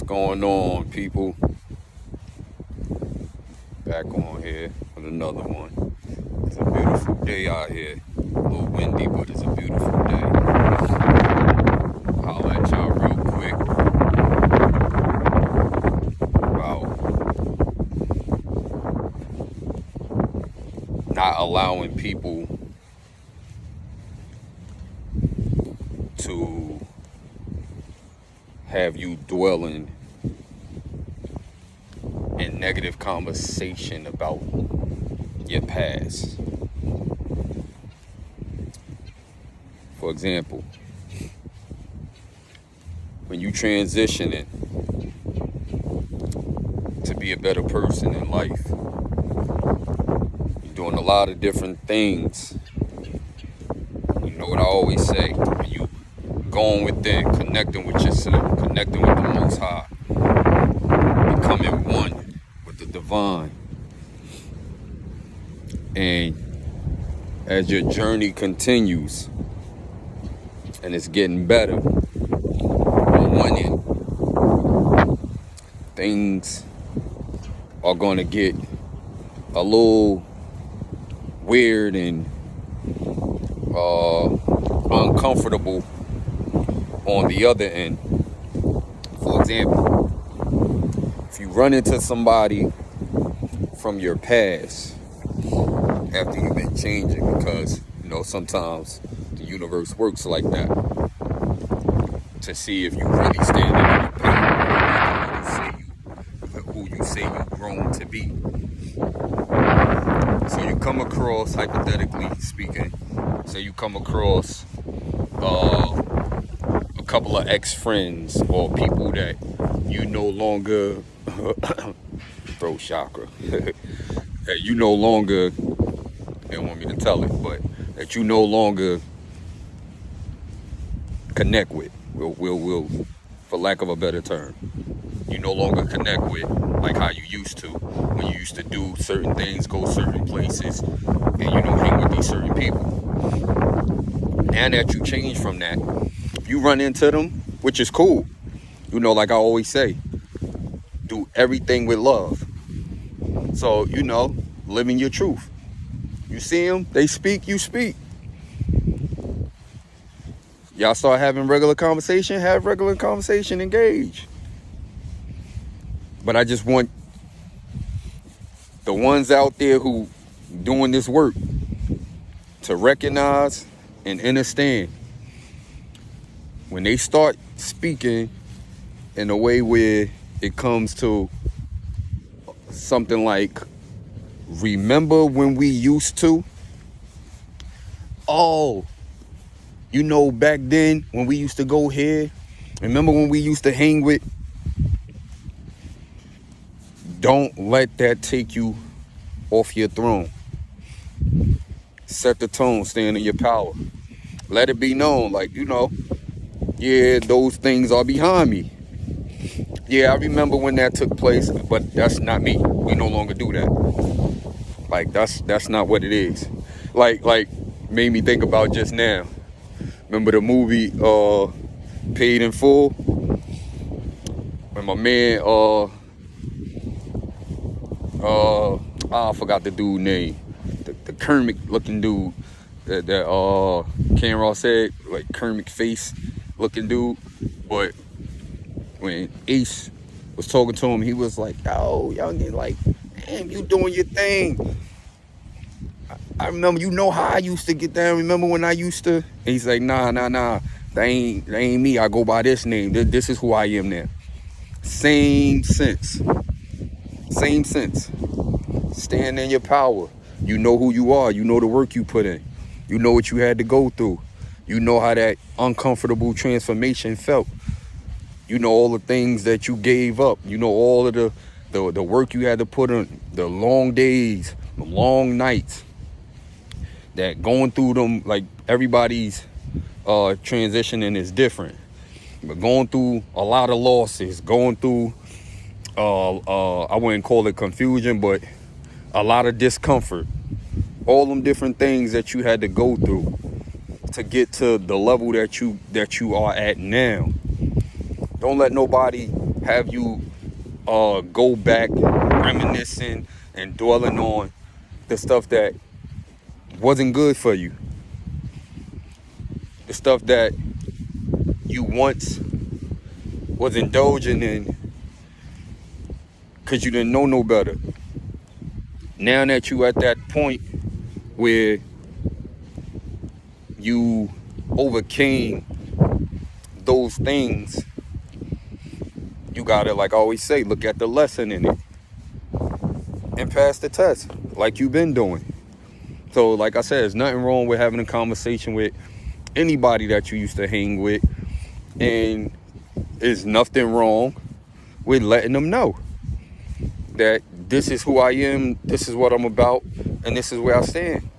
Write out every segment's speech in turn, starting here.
going on, people? Back on here with another one. It's a beautiful day out here. A little windy, but it's a beautiful day. I'll let y'all real quick about not allowing people to have you dwelling in negative conversation about your past. For example, when you transitioning to be a better person in life, you're doing a lot of different things. You know what I always say, when you going within, connecting with yourself, connecting with the Most High, becoming one with the divine. And as your journey continues and it's getting better, on one end, things are going to get a little weird and uncomfortable on the other end. For example, if you run into somebody from your past after you've been changing, because sometimes the universe works like that, to see if you really stand in your power, who you say you've grown to be. So you come across, hypothetically speaking, say you come across a couple of ex-friends or people that you no longer throat chakra that you no longer, they don't want me to tell it, but that you no longer connect with, will for lack of a better term, you no longer connect with like how you used to, when you used to do certain things, go certain places, and hang with these certain people. Now that you change from that, you run into them, which is cool. Like I always say, do everything with love. So, living your truth. You see them, they speak, you speak. Y'all start having regular conversation, have regular conversation, engage. But I just want the ones out there who doing this work to recognize and understand when they start speaking in a way where it comes to something like, remember when we used to? Oh, back then when we used to go here, remember when we used to hang with? Don't let that take you off your throne. Set the tone, stand in your power. Let it be known, yeah, those things are behind me. Yeah, I remember when that took place, but that's not me. We no longer do that. That's not what it is. Made me think about just now. Remember the movie Paid in Full? When my man I forgot the dude's name. The Kermit looking dude that Ken Ross said, like Kermit face looking dude. But when Ace was talking to him, he was like, "Yo, youngin, damn, you doing your thing. I remember, how I used to get down. Remember when I used to?" And he's like, nah. That ain't me. I go by this name. This is who I am now. Same sense. Stand in your power. You know who you are. You know the work you put in. You know what you had to go through. You know how that uncomfortable transformation felt. You know all the things that you gave up. You know all of the work you had to put in, the long days, the long nights. That going through them, like everybody's transitioning is different. But going through a lot of losses, going through, I wouldn't call it confusion, but a lot of discomfort. All them different things that you had to go through to get to the level that you are at now. Don't let nobody have you go back reminiscing and dwelling on the stuff that wasn't good for you. The stuff that you once was indulging in because you didn't know no better. Now that you at that point where you overcame those things, you gotta, like I always say, look at the lesson in it and pass the test like you've been doing. So like I said, there's nothing wrong with having a conversation with anybody that you used to hang with, and there's nothing wrong with letting them know that this is who I am, this is what I'm about, and this is where I stand.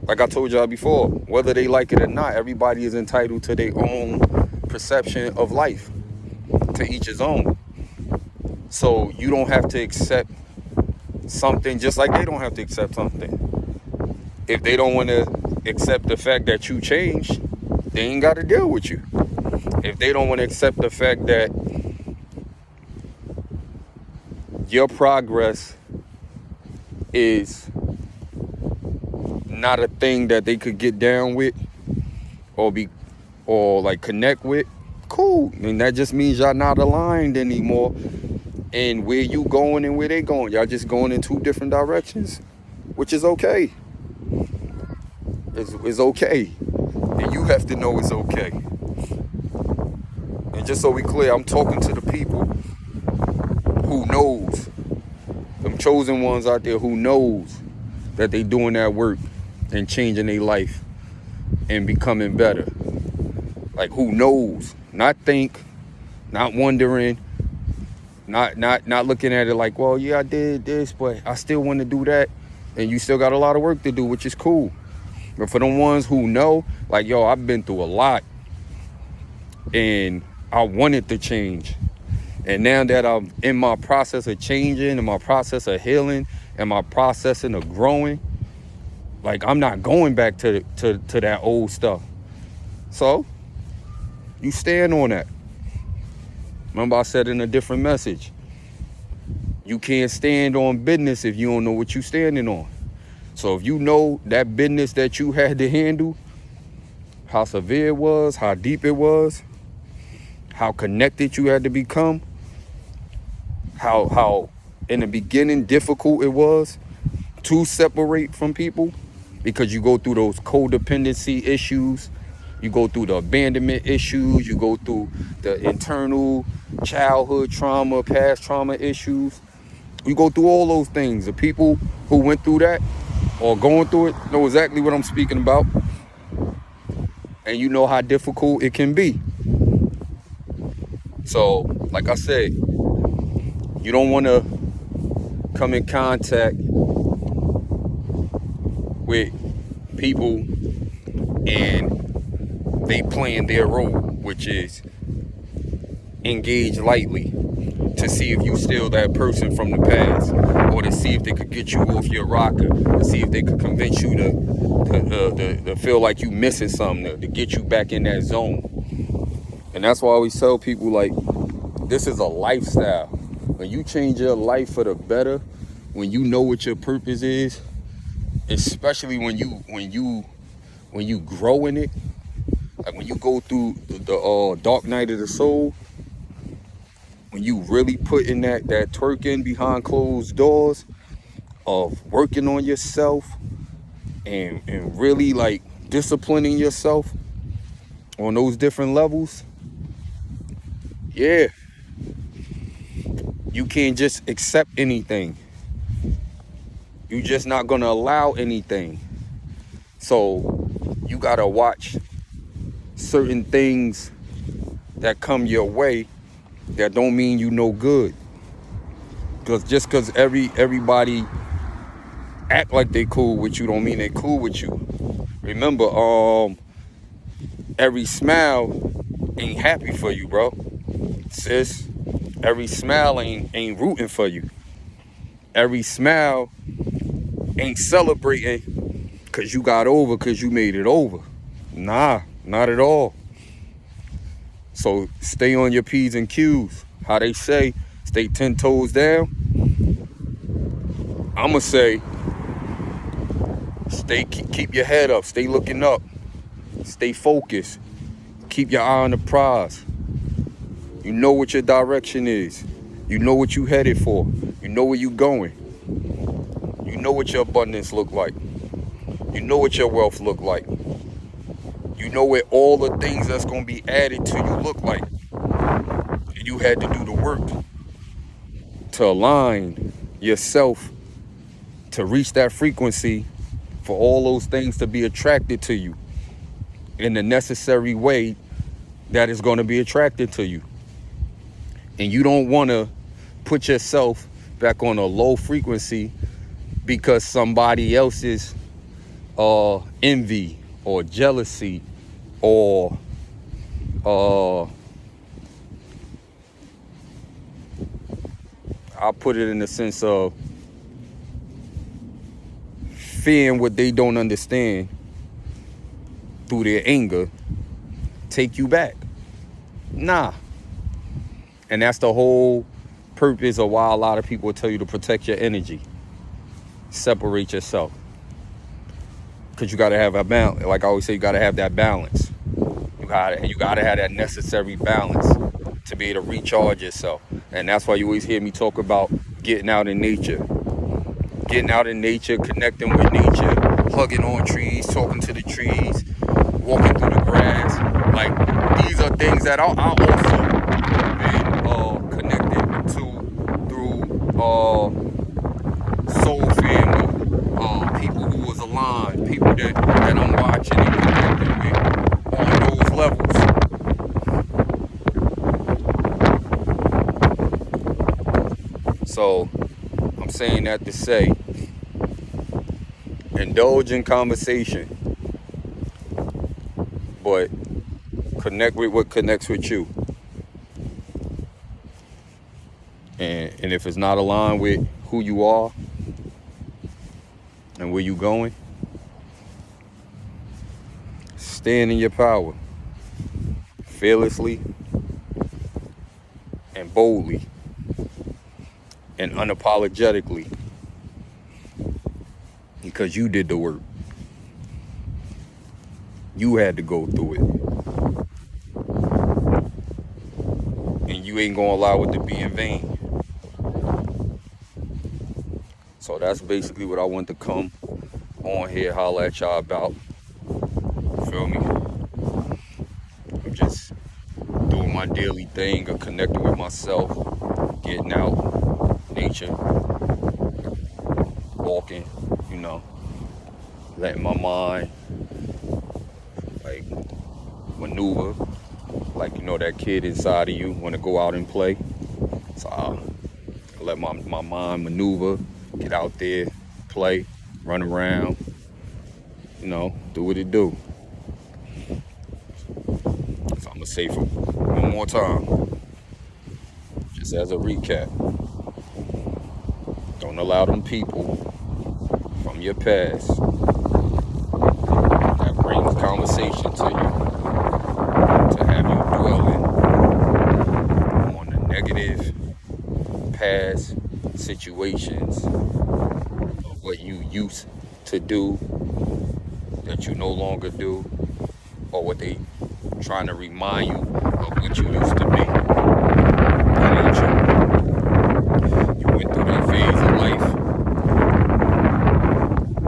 Like I told y'all before, whether they like it or not, everybody is entitled to their own perception of life. To each his own. So you don't have to accept something just like they don't have to accept something. If they don't want to accept the fact that you changed, they ain't got to deal with you. If they don't want to accept the fact that your progress is not a thing that they could get down with or like connect with, cool. And that just means y'all not aligned anymore. And where you going and where they going, y'all just going in two different directions, which is okay. It's okay. And you have to know it's okay. And just so we clear, I'm talking to the people who knows, them chosen ones out there who knows that they doing that work and changing their life and becoming better. Like, who knows? Not think, not wondering, not looking at it like, well, yeah, I did this, but I still want to do that. And you still got a lot of work to do, which is cool. But for the ones who know, like, yo, I've been through a lot and I wanted to change. And now that I'm in my process of changing, in my process of healing, and my process of growing, like, I'm not going back to that old stuff. So you stand on that. Remember I said in a different message, you can't stand on business if you don't know what you're standing on. So if you know that business that you had to handle, how severe it was, how deep it was, how connected you had to become, how in the beginning difficult it was to separate from people, because you go through those codependency issues, you go through the abandonment issues, you go through the internal childhood trauma, past trauma issues. You go through all those things. The people who went through that or going through it know exactly what I'm speaking about. And you know how difficult it can be. So, like I said, you don't want to come in contact with people and they playing their role, which is engage lightly to see if you still that person from the past, or to see if they could get you off your rocker, to see if they could convince you to feel like you missing something, to get you back in that zone. And that's why I always tell people, like, this is a lifestyle. When you change your life for the better, when you know what your purpose is, especially when you grow in it, like when you go through the dark night of the soul, when you really put in that twerking behind closed doors of working on yourself and really like disciplining yourself on those different levels, yeah, you can't just accept anything. You're just not gonna allow anything. So you gotta watch certain things that come your way that don't mean you no good. Because everybody act like they cool with you don't mean they cool with you. Remember, every smile ain't happy for you, bro. Sis, every smile ain't rooting for you. Every smile ain't celebrating because you got over, because you made it over. Nah, not at all. So stay on your P's and Q's. How they say, stay 10 toes down. I'ma say, keep your head up, stay looking up, stay focused, keep your eye on the prize. You know what your direction is. You know what you headed for. You know where you going. You know what your abundance look like. You know what your wealth look like. You know what all the things that's gonna be added to you look like. And you had to do the work to align yourself to reach that frequency for all those things to be attracted to you in the necessary way that is going to be attracted to you. And you don't want to put yourself back on a low frequency because somebody else's envy or jealousy or I'll put it in the sense of fearing what they don't understand through their anger take you back. Nah. And that's the whole purpose of why a lot of people tell you to protect your energy. Separate yourself. Because you got to have a balance. Like I always say, you got to have that balance. You got to have that necessary balance to be able to recharge yourself. And that's why you always hear me talk about getting out in nature. Getting out in nature, connecting with nature, hugging on trees, talking to the trees, walking through the grass. Like, these are things that I also been connected to through soul family, people who was aligned, people that I'm watching and connecting with on those levels. So I'm saying that to say, indulge in conversation, but connect with what connects with you. And if it's not aligned with who you are and where you going, stand in your power, fearlessly and boldly and unapologetically, because you did the work. You had to go through it. And you ain't gonna allow it to be in vain. So that's basically what I want to come on here, holler at y'all about. Feel me? I'm just doing my daily thing of connecting with myself, getting out, nature, walking, you know, letting my mind like maneuver, like, you know, that kid inside of you want to go out and play. So I let my mind maneuver, get out there, play, run around, you know, do what it do. So I'm gonna say for one more time, just as a recap, don't allow them people from your past that brings conversation to you to have you dwelling on the negative past situations of what you used to do that you no longer do, or what they trying to remind you of what you used to be. That ain't true. You went through that phase of life.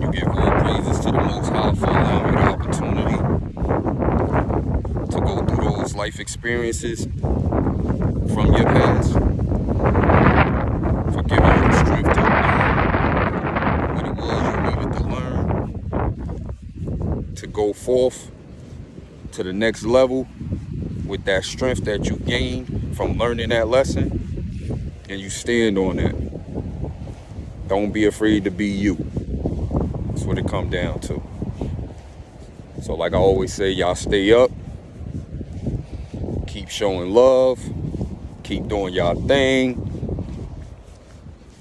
You give all praises to the Most High for allowing you the opportunity to go through those life experiences from your past. For giving you the strength to learn what it was you needed to learn to go forth to the next level with that strength that you gained from learning that lesson, and you stand on that. Don't be afraid to be you. That's what it comes down to. So like I always say, y'all stay up, keep showing love, keep doing y'all thing,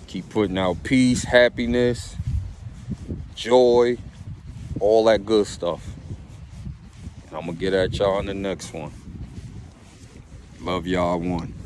keep putting out peace, happiness, joy, all that good stuff. I'm gonna get at y'all in the next one. Love y'all. One.